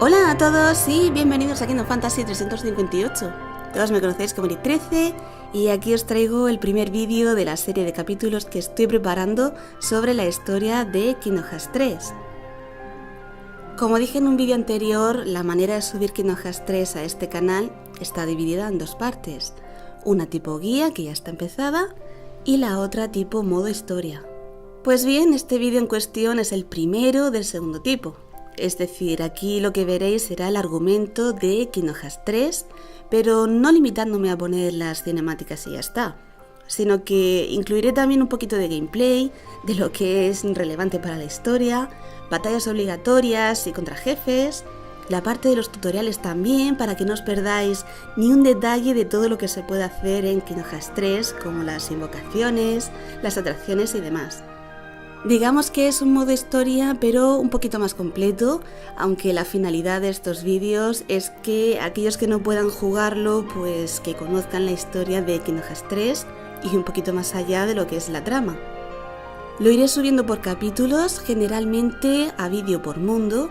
Hola a todos y bienvenidos a Kingdom Fantasy 358. Todos me conocéis como Chirithy y aquí os traigo el primer vídeo de la serie de capítulos que estoy preparando sobre la historia de Kingdom Hearts 3. Como dije en un vídeo anterior, la manera de subir Kingdom Hearts 3 a este canal está dividida en dos partes. Una tipo guía, que ya está empezada, y la otra tipo modo historia. Pues bien, este vídeo en cuestión es el primero del segundo tipo. Es decir, aquí lo que veréis será el argumento de Kingdom Hearts 3, pero no limitándome a poner las cinemáticas y ya está, sino que incluiré también un poquito de gameplay, de lo que es relevante para la historia, batallas obligatorias y contra jefes, la parte de los tutoriales también, para que no os perdáis ni un detalle de todo lo que se puede hacer en Kingdom Hearts 3, como las invocaciones, las atracciones y demás. Digamos que es un modo historia, pero un poquito más completo, aunque la finalidad de estos vídeos es que aquellos que no puedan jugarlo, pues que conozcan la historia de Kingdom Hearts 3 y un poquito más allá de lo que es la trama. Lo iré subiendo por capítulos, generalmente a vídeo por mundo,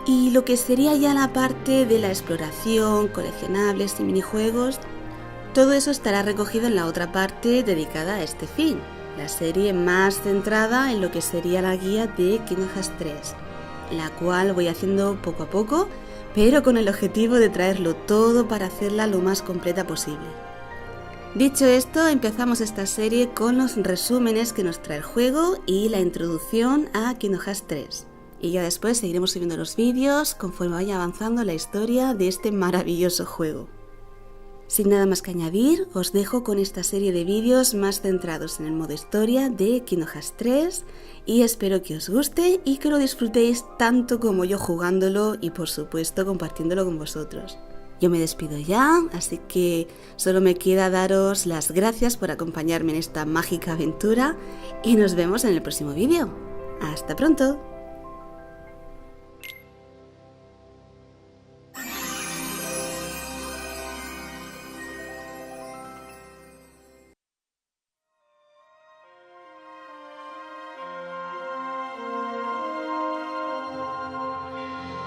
y lo que sería ya la parte de la exploración, coleccionables y minijuegos, todo eso estará recogido en la otra parte dedicada a este fin. La serie más centrada en lo que sería la guía de Kingdom Hearts 3, la cual voy haciendo poco a poco, pero con el objetivo de traerlo todo para hacerla lo más completa posible. Dicho esto, empezamos esta serie con los resúmenes que nos trae el juego y la introducción a Kingdom Hearts 3. Y ya después seguiremos subiendo los vídeos conforme vaya avanzando la historia de este maravilloso juego. Sin nada más que añadir, os dejo con esta serie de vídeos más centrados en el modo historia de Kingdom Hearts 3 y espero que os guste y que lo disfrutéis tanto como yo jugándolo y por supuesto compartiéndolo con vosotros. Yo me despido ya, así que solo me queda daros las gracias por acompañarme en esta mágica aventura y nos vemos en el próximo vídeo. ¡Hasta pronto!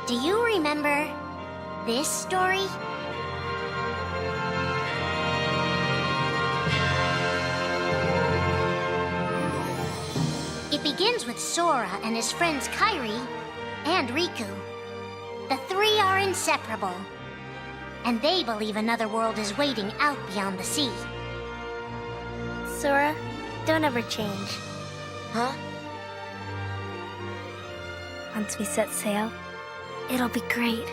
Do you remember this story? It begins with Sora and his friends Kairi and Riku. The three are inseparable, and they believe another world is waiting out beyond the sea. Sora, don't ever change. Huh? Once we set sail, it'll be great.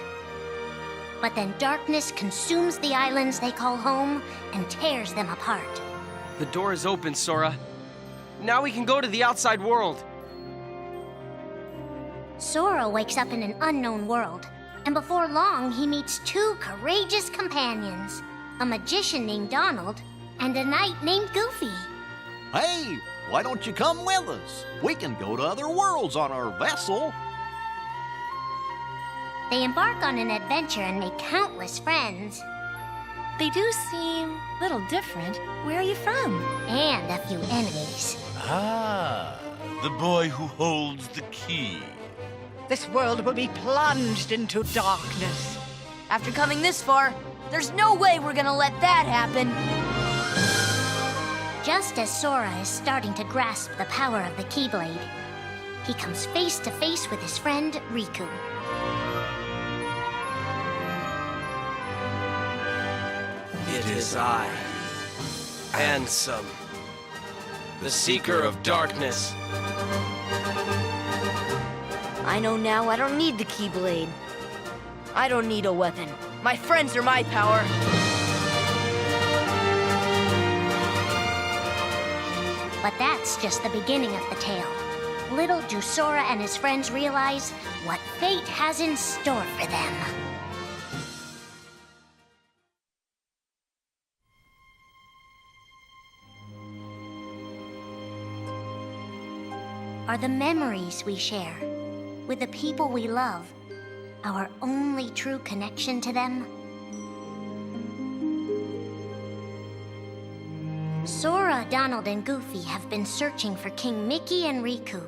But then darkness consumes the islands they call home and tears them apart. The door is open, Sora. Now we can go to the outside world. Sora wakes up in an unknown world, and before long he meets two courageous companions, a magician named Donald and a knight named Goofy. Hey, why don't you come with us? We can go to other worlds on our vessel. They embark on an adventure and make countless friends. They do seem a little different. Where are you from? And a few enemies. Ah, the boy who holds the key. This world will be plunged into darkness. After coming this far, there's no way we're gonna let that happen. Just as Sora is starting to grasp the power of the Keyblade, he comes face to face with his friend Riku. It is I, Ansem, the Seeker of Darkness. I know now I don't need the Keyblade. I don't need a weapon. My friends are my power. But that's just the beginning of the tale. Little do Sora and his friends realize what fate has in store for them. Are the memories we share with the people we love our only true connection to them? Sora, Donald, and Goofy have been searching for King Mickey and Riku,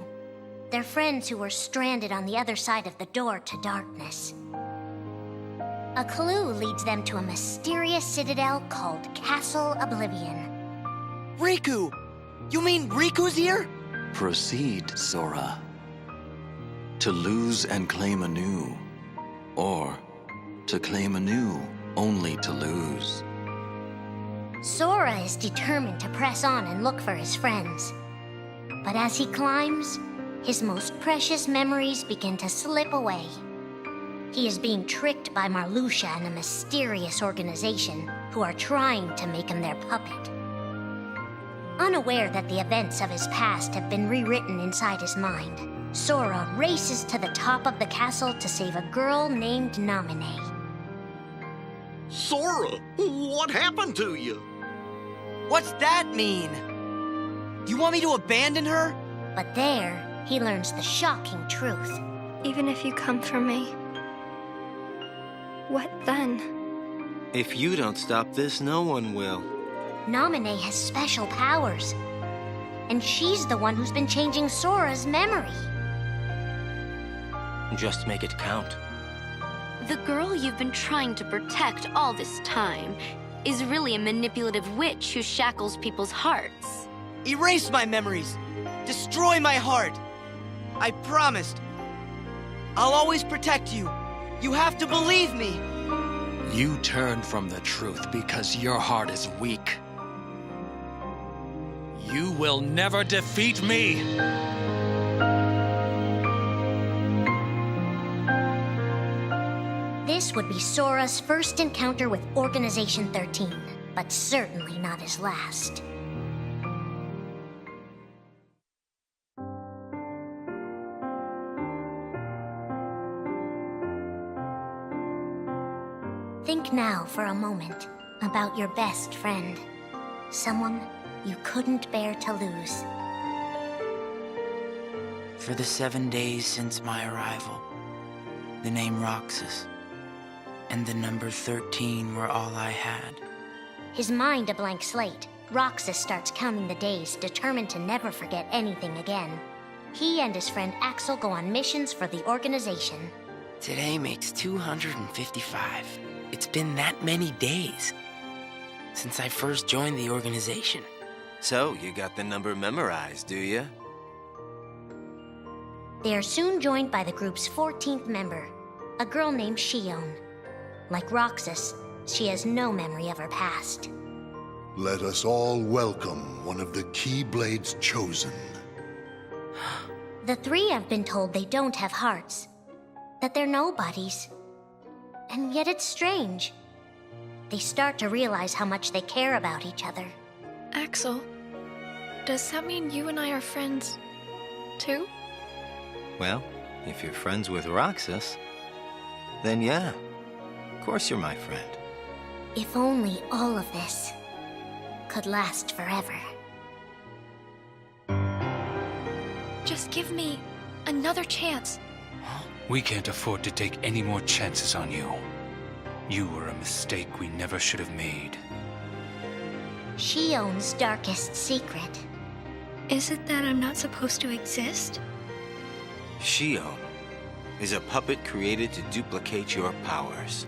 their friends who were stranded on the other side of the door to darkness. A clue leads them to a mysterious citadel called Castle Oblivion. Riku! You mean Riku's here? Proceed, Sora. To lose and claim anew, or to claim anew only to lose. Sora is determined to press on and look for his friends. But as he climbs, his most precious memories begin to slip away. He is being tricked by Marluxia and a mysterious organization who are trying to make him their puppet. Unaware that the events of his past have been rewritten inside his mind, Sora races to the top of the castle to save a girl named Naminé. Sora, what happened to you? What's that mean? You want me to abandon her? But there, he learns the shocking truth. Even if you come for me, what then? If you don't stop this, no one will. Naminé has special powers. And she's the one who's been changing Sora's memory. Just make it count. The girl you've been trying to protect all this time is really a manipulative witch who shackles people's hearts. Erase my memories. Destroy my heart. I promised. I'll always protect you. You have to believe me. You turn from the truth because your heart is weak. You will never defeat me! This would be Sora's first encounter with Organization 13, but certainly not his last. Think now for a moment about your best friend, someone you couldn't bear to lose. For the 7 days since my arrival, the name Roxas and the number 13 were all I had. His mind a blank slate, Roxas starts counting the days, determined to never forget anything again. He and his friend Axel go on missions for the organization. Today makes 255. It's been that many days since I first joined the organization. So, you got the number memorized, do you? They are soon joined by the group's 14th member, a girl named Xion. Like Roxas, she has no memory of her past. Let us all welcome one of the Keyblades chosen. The three have been told they don't have hearts, that they're nobodies. And yet it's strange. They start to realize how much they care about each other. Axel, does that mean you and I are friends, too? Well, if you're friends with Roxas, then yeah, of course you're my friend. If only all of this could last forever. Just give me another chance. We can't afford to take any more chances on you. You were a mistake we never should have made. Xion's darkest secret. Is it that I'm not supposed to exist? Xion is a puppet created to duplicate your powers.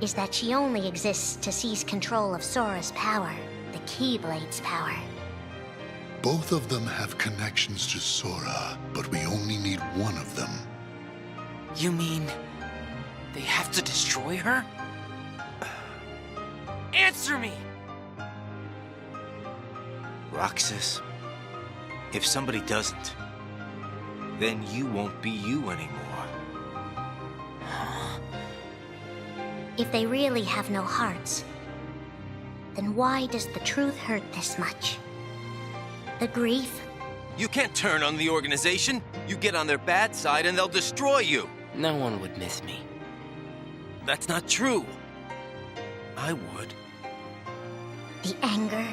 Is that she only exists to seize control of Sora's power, the Keyblade's power. Both of them have connections to Sora, but we only need one of them. You mean they have to destroy her? Answer me! Roxas, if somebody doesn't, then you won't be you anymore. If they really have no hearts, then why does the truth hurt this much? The grief? You can't turn on the organization. You get on their bad side and they'll destroy you. No one would miss me. That's not true. I would. The anger?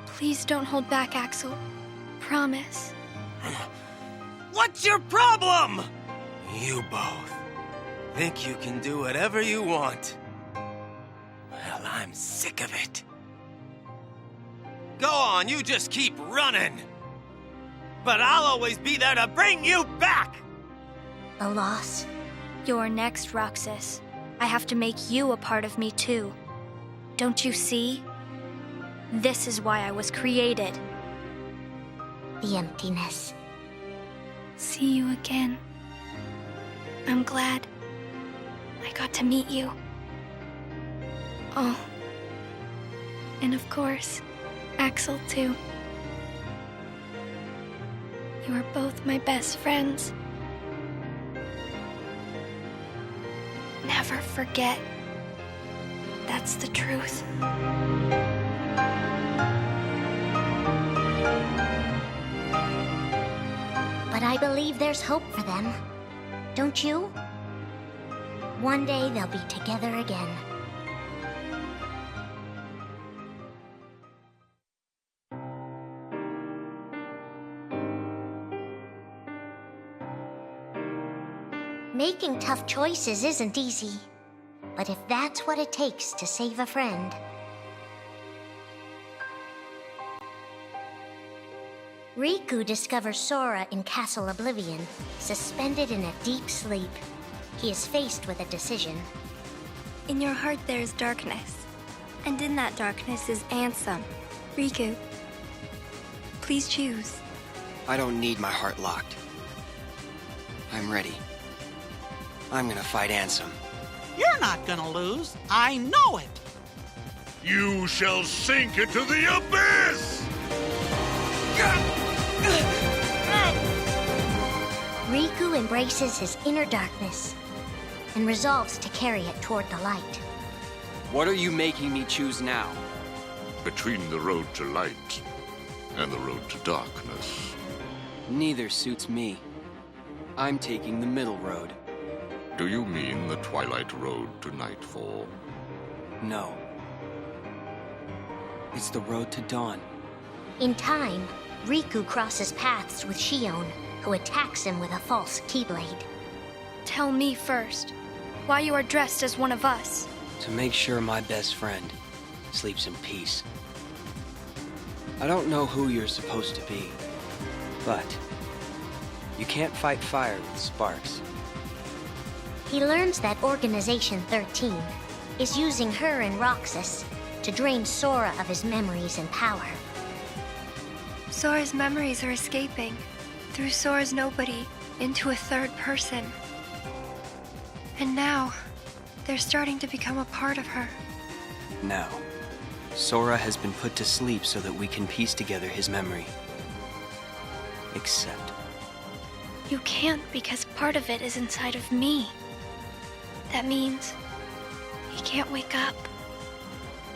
Please don't hold back, Axel. Promise. What's your problem? You both think you can do whatever you want. Well, I'm sick of it. Go on, you just keep running. But I'll always be there to bring you back! the loss. You're next, Roxas. I have to make you a part of me too. Don't you see? This is why I was created. The emptiness. See you again. I'm glad I got to meet you. Oh. And of course, Axel too. You are both my best friends. Never forget. That's the truth. But I believe there's hope for them. Don't you? One day they'll be together again. Making tough choices isn't easy, but if that's what it takes to save a friend... Riku discovers Sora in Castle Oblivion, suspended in a deep sleep. He is faced with a decision. In your heart there is darkness, and in that darkness is Ansem. Riku, please choose. I don't need my heart locked. I'm ready. I'm gonna fight Ansem. You're not gonna lose. I know it. You shall sink into the abyss! Riku embraces his inner darkness and resolves to carry it toward the light. What are you making me choose now? Between the road to light and the road to darkness. Neither suits me. I'm taking the middle road. Do you mean the twilight road to nightfall? No. It's the road to dawn. In time, Riku crosses paths with Shion, who attacks him with a false keyblade. Tell me first, why you are dressed as one of us. To make sure my best friend sleeps in peace. I don't know who you're supposed to be, but you can't fight fire with sparks. He learns that Organization 13 is using her and Roxas to drain Sora of his memories and power. Sora's memories are escaping through Sora's nobody into a third person. And now, they're starting to become a part of her. Now, Sora has been put to sleep so that we can piece together his memory. Except... You can't because part of it is inside of me. That means he can't wake up.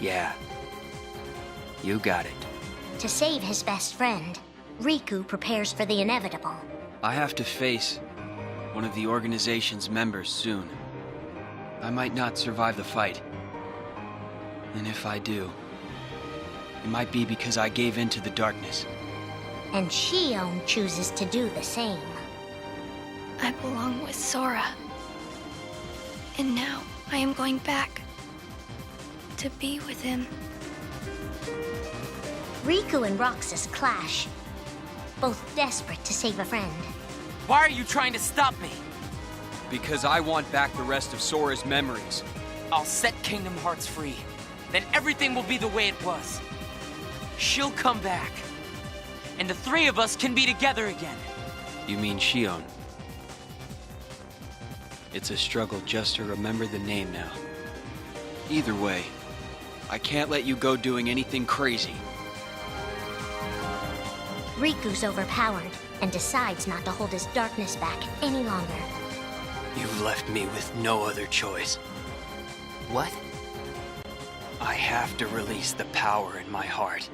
Yeah. You got it. To save his best friend, Riku prepares for the inevitable. I have to face one of the organization's members soon. I might not survive the fight. And if I do, it might be because I gave in to the darkness. And Shion chooses to do the same. I belong with Sora. And now I am going back to be with him. Riku and Roxas clash, both desperate to save a friend. Why are you trying to stop me? Because I want back the rest of Sora's memories. I'll set Kingdom Hearts free. Then everything will be the way it was. She'll come back. And the three of us can be together again. You mean Shion? It's a struggle just to remember the name now. Either way, I can't let you go doing anything crazy. Riku's overpowered and decides not to hold his darkness back any longer. You've left me with no other choice. What? I have to release the power in my heart.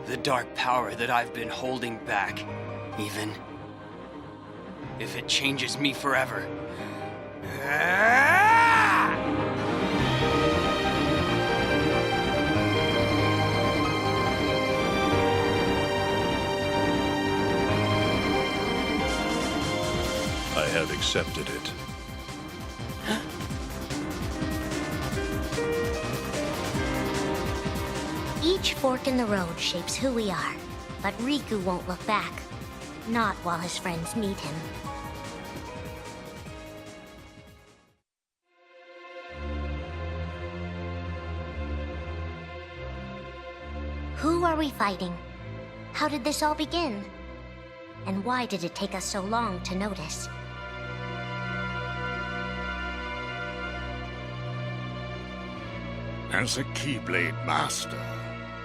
The dark power that I've been holding back, even if it changes me forever. I have accepted it. Each fork in the road shapes who we are, but Riku won't look back. Not while his friends need him. Who are we fighting? How did this all begin? And why did it take us so long to notice? As a Keyblade master,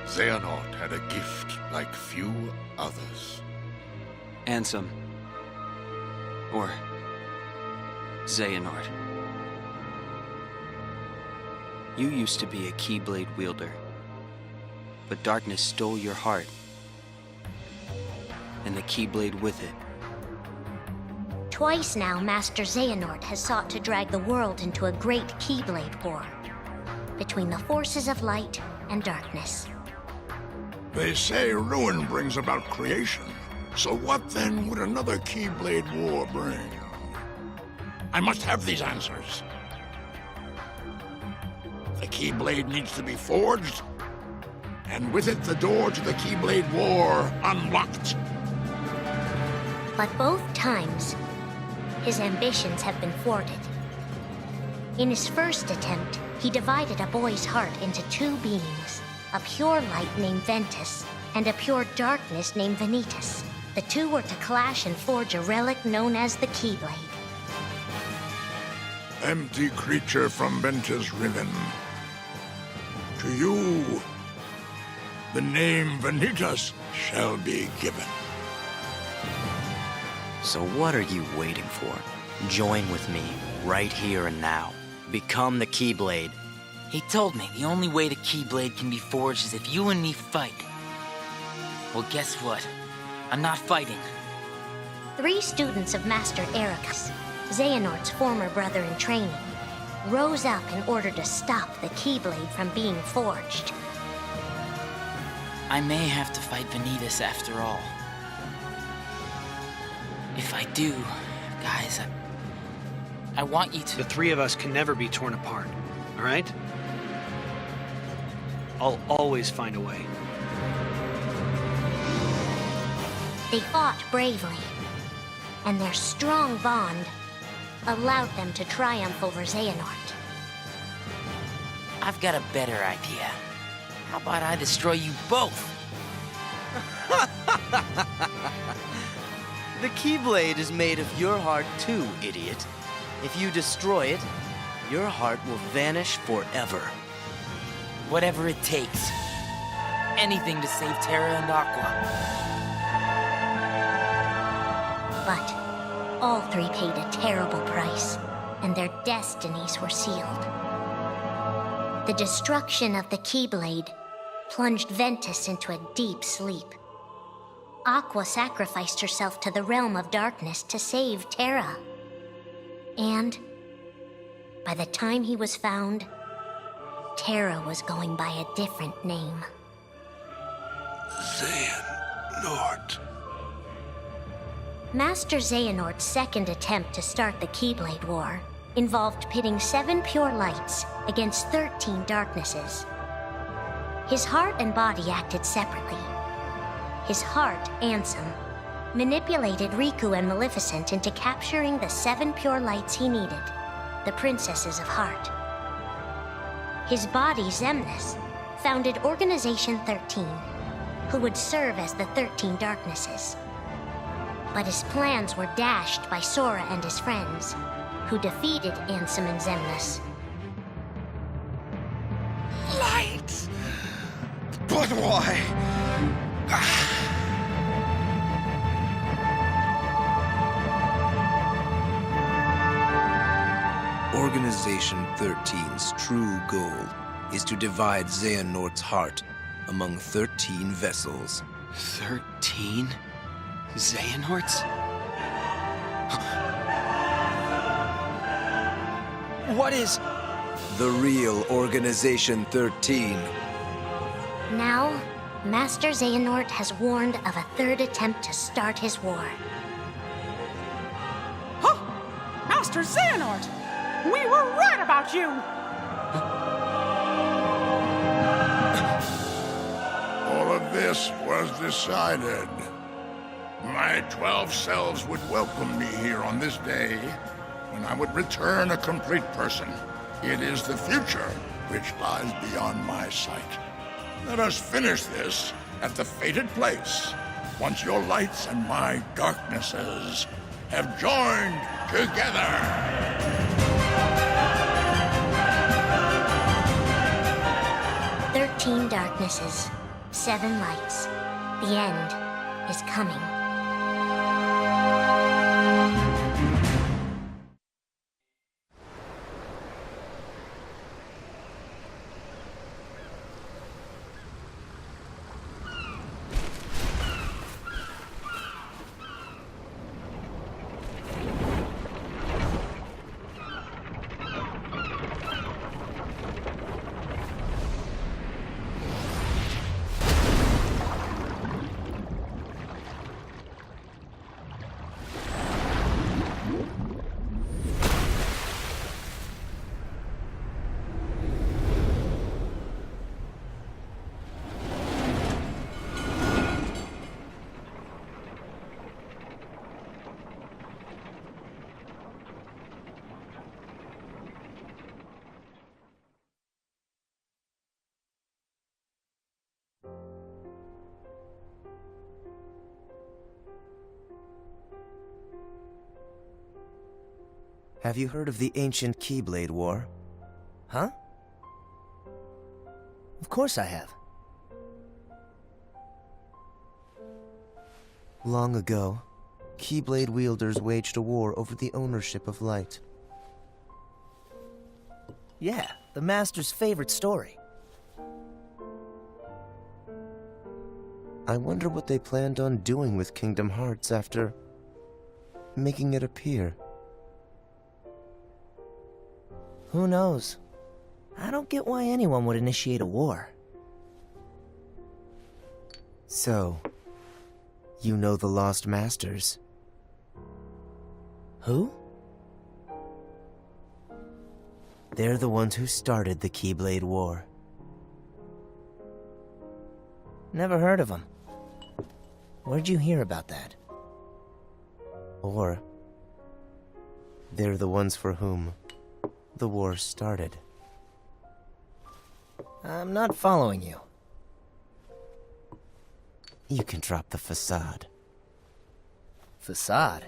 Xehanort had a gift like few others. Ansem. Or Xehanort. You used to be a Keyblade wielder, but darkness stole your heart, and the Keyblade with it. Twice now, Master Xehanort has sought to drag the world into a great Keyblade war between the forces of light and darkness. They say ruin brings about creation. So what then would another Keyblade war bring? I must have these answers. The Keyblade needs to be forged, and with it the door to the Keyblade war unlocked. But both times, his ambitions have been thwarted. In his first attempt, he divided a boy's heart into two beings, a pure light named Ventus and a pure darkness named Vanitas. The two were to clash and forge a relic known as the Keyblade. Empty creature from Ventus Riven. To you, the name Vanitas shall be given. So what are you waiting for? Join with me, right here and now. Become the Keyblade. He told me the only way the Keyblade can be forged is if you and me fight. Well, guess what? I'm not fighting. 3 students of Master Ericus, Xehanort's former brother in training, rose up in order to stop the Keyblade from being forged. I may have to fight Vanitas after all. If I do, guys, I want you to... The 3 of us can never be torn apart, all right? I'll always find a way. They fought bravely, and their strong bond allowed them to triumph over Xehanort. I've got a better idea. How about I destroy you both? The Keyblade is made of your heart too, idiot. If you destroy it, your heart will vanish forever. Whatever it takes. Anything to save Terra and Aqua. But all 3 paid a terrible price, and their destinies were sealed. The destruction of the Keyblade plunged Ventus into a deep sleep. Aqua sacrificed herself to the realm of darkness to save Terra. And by the time he was found, Terra was going by a different name. Xehanort. Master Xehanort's second attempt to start the Keyblade War involved pitting 7 pure lights against 13 darknesses. His heart and body acted separately. His heart, Ansem, manipulated Riku and Maleficent into capturing the 7 pure lights he needed, the Princesses of Heart. His body, Xemnas, founded Organization 13, who would serve as the 13 darknesses. But his plans were dashed by Sora and his friends, who defeated Ansem and Xemnas. Light! But why? Organization 13's true goal is to divide Xehanort's heart among 13 vessels. 13? Xehanorts? What is... The real Organization 13. Now, Master Xehanort has warned of a 3rd attempt to start his war. Huh! Master Xehanort! We were right about you! All of this was decided. My 12 selves would welcome me here on this day, when I would return a complete person. It is the future which lies beyond my sight. Let us finish this at the fated place, once your lights and my darknesses have joined together. 13 darknesses, 7 lights. The end is coming. Have you heard of the ancient Keyblade War? Huh? Of course I have. Long ago, Keyblade wielders waged a war over the ownership of light. Yeah, the Master's favorite story. I wonder what they planned on doing with Kingdom Hearts after making it appear. Who knows? I don't get why anyone would initiate a war. So, you know the Lost Masters? Who? They're the ones who started the Keyblade War. Never heard of them. Where'd you hear about that? Or, they're the ones for whom the war started. I'm not following you. You can drop the facade. Facade?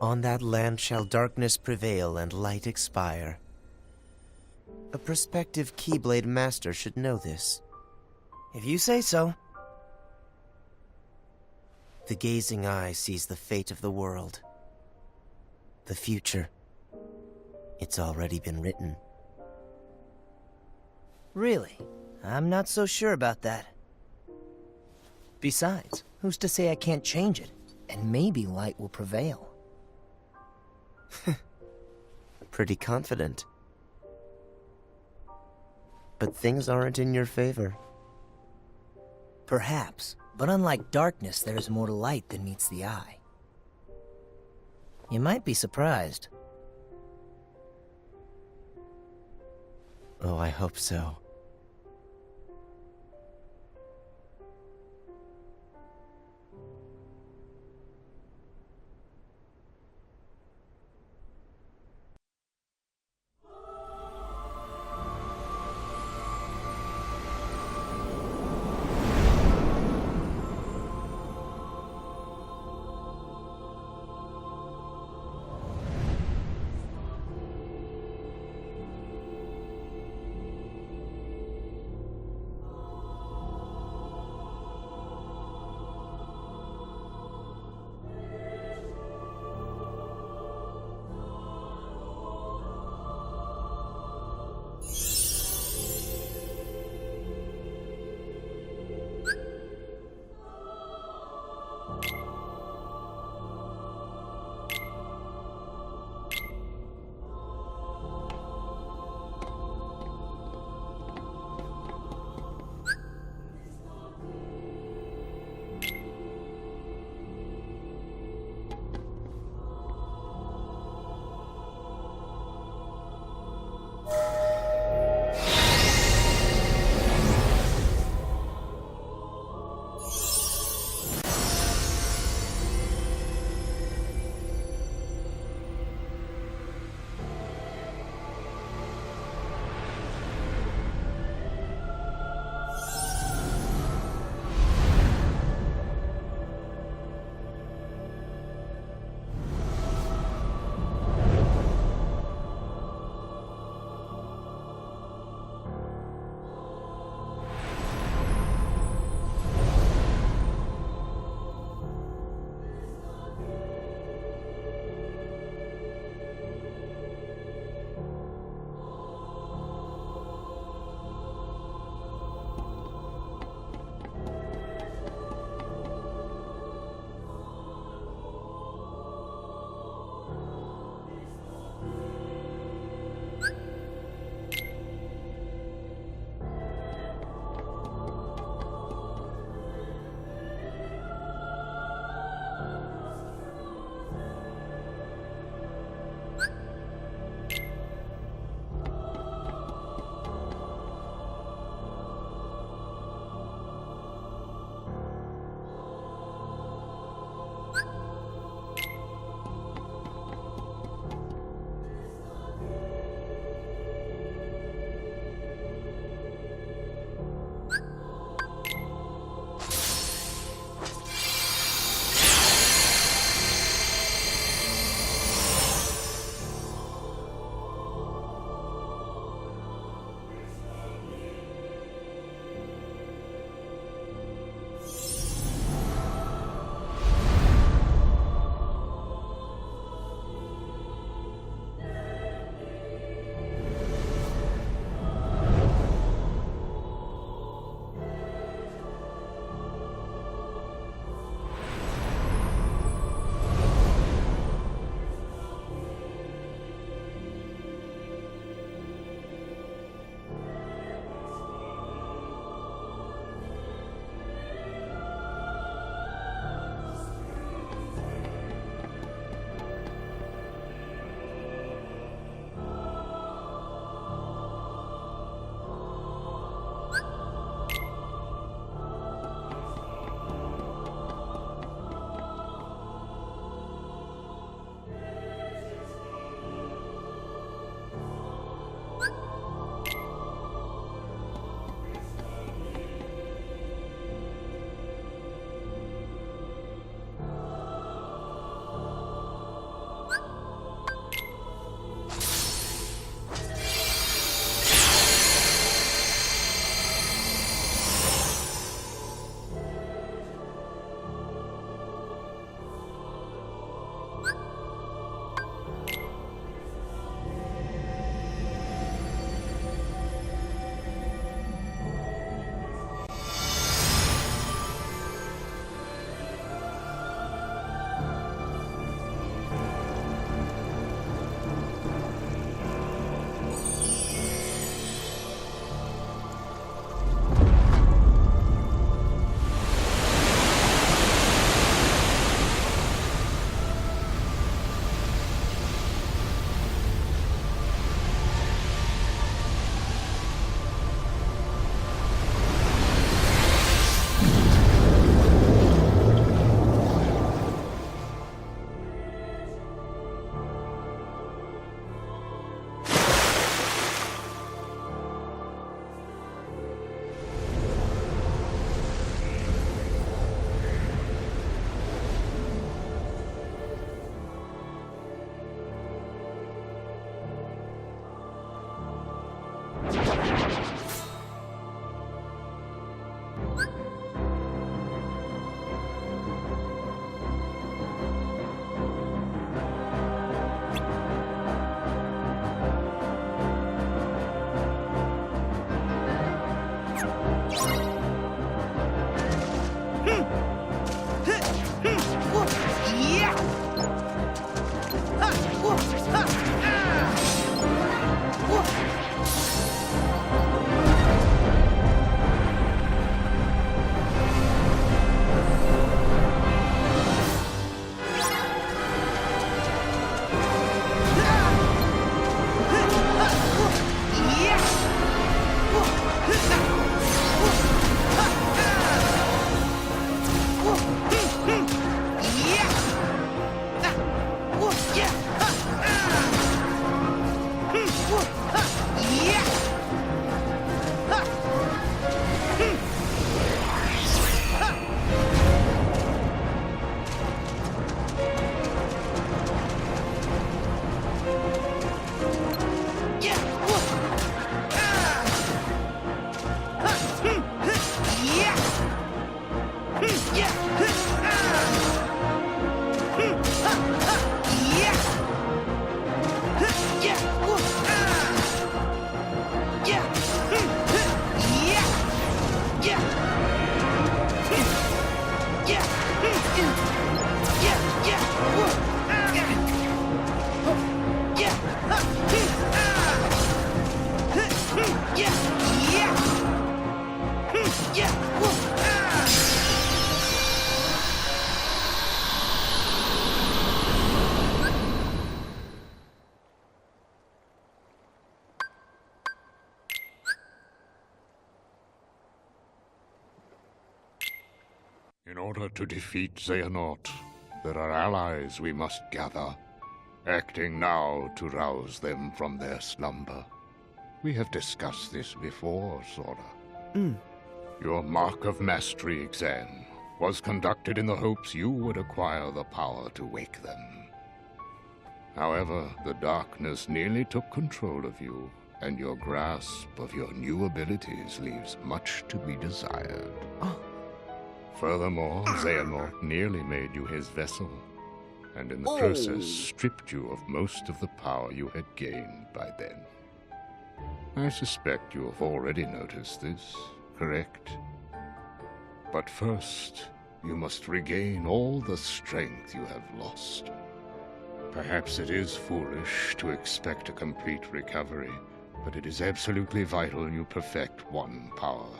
On that land shall darkness prevail and light expire. A prospective Keyblade master should know this. If you say so. The gazing eye sees the fate of the world. The future. It's already been written. Really? I'm not so sure about that. Besides, who's to say I can't change it? And maybe light will prevail. Pretty confident. But things aren't in your favor. Perhaps, but unlike darkness, there is more to light than meets the eye. You might be surprised. Oh, I hope so. In order to defeat Xehanort, there are allies we must gather, acting now to rouse them from their slumber. We have discussed this before, Sora. Your Mark of Mastery exam was conducted in the hopes you would acquire the power to wake them. However, the darkness nearly took control of you, and your grasp of your new abilities leaves much to be desired. Furthermore, Xehanort nearly made you his vessel, and in the process stripped you of most of the power you had gained by then. I suspect you have already noticed this, correct? But first, you must regain all the strength you have lost. Perhaps it is foolish to expect a complete recovery, but it is absolutely vital you perfect one power,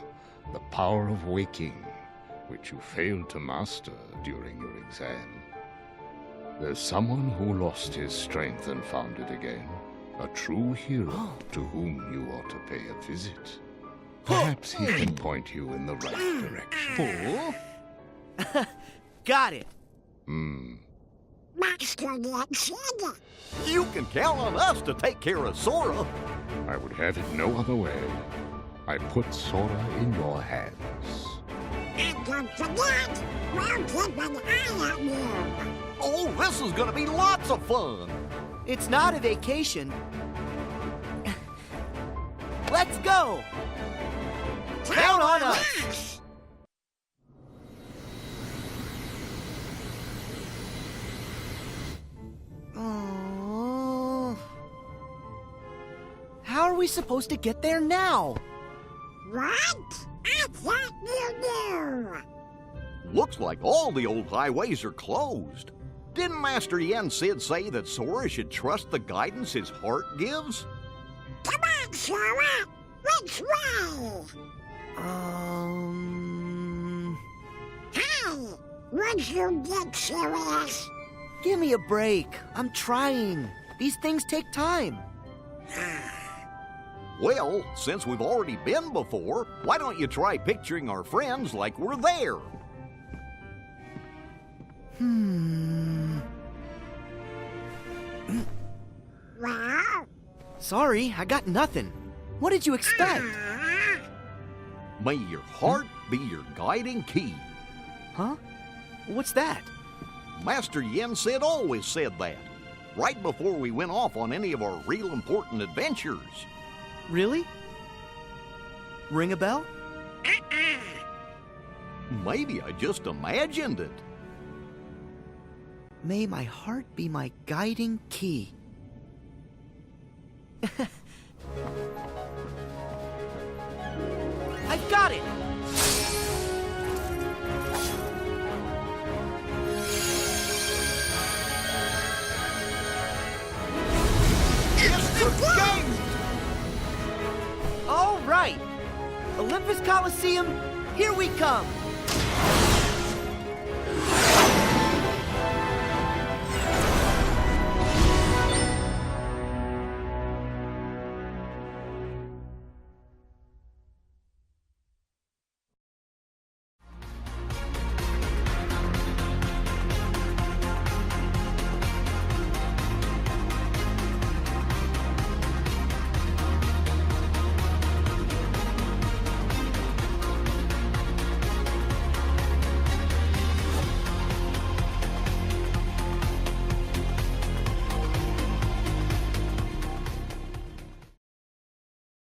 the power of waking, which you failed to master during your exam. There's someone who lost his strength and found it again, a true hero to whom you ought to pay a visit. Perhaps he can point you in the right direction. Got it. You can count on us to take care of Sora. I would have it no other way. I put Sora in your hands. And don't forget, we'll keep an eye on you. Oh, this is gonna be lots of fun. It's not a vacation. Let's go! Count on us! How are we supposed to get there now? What? I thought you knew. Looks like all the old highways are closed. Didn't Master Yen Sid say that Sora should trust the guidance his heart gives? Come on, Sora. Which way? Hey, would you get serious? Give me a break. I'm trying. These things take time. Well, since we've already been before, why don't you try picturing our friends like we're there? Well? Sorry, I got nothing. What did you expect? May your heart be your guiding key. Huh? What's that? Master Yen Sid always said that, right before we went off on any of our real important adventures. Really? Ring a bell? Maybe I just imagined it. May my heart be my guiding key. I've got it! It's the game! All right! Olympus Coliseum, here we come!